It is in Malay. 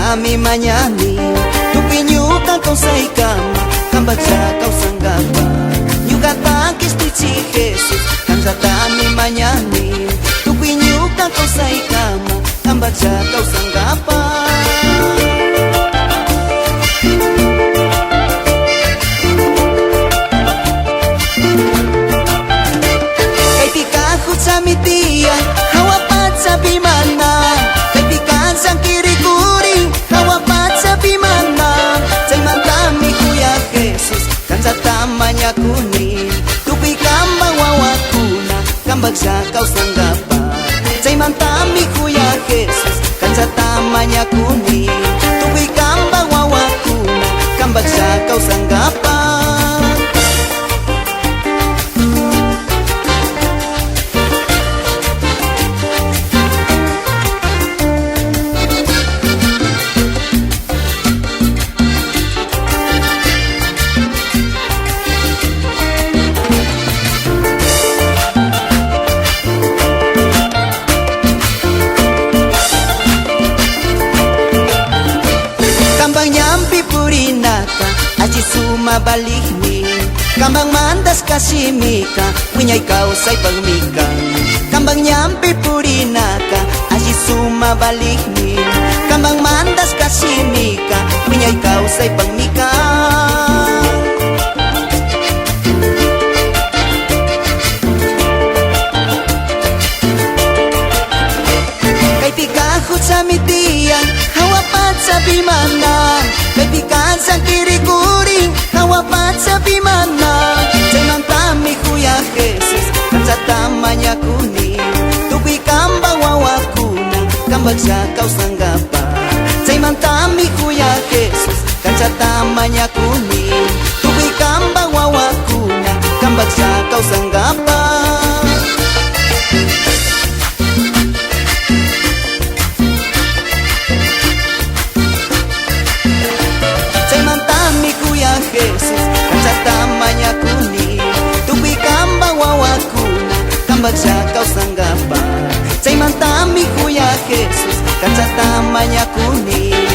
dami manyani tupinyuka kau sa ikama kambaja kau sanggapa nyuka takis tici Jesus kan sa dami manyani tupinyuka kau sa ikama kambaja kau sanggapa kay pikakot sa mitian hawapat sa bimana kay pikan sang kirikuri hawapat sa bimana say mantami Kuya Jesus kan sa tamanya kuning tupi kambang wawakuna kambag sa kau sanggapa say mantami Kuya Jesus kan sa tamanya kuning tupi kambang wawakuna kambag sa kau sanggapa kambang nyampi purinaka aji suma balik ni kambang mandas kasimika punya kau say pagmika kambang nyampi purinaka aji suma balik ni kambang mandas kasimika punya kau say pagmika kay pikakot sa mitian hawapat sa bimana kay pikan sa kirikuring hawapat sa bimana say mantami Kuya Jesus kan sa tamanya kuning tupi kambang wawakuna kambag sa kau sanggapa say mantami Kuya Jesus kan sa tamanya kuning tupi kambang wawakuna kambag sa kau sanggapa Kuya Jesus kan sa tamanya kuning tupi kambang wawakuna kambag sa kau sanggapa say mantami Kuya Jesus kan sa tamanya kuning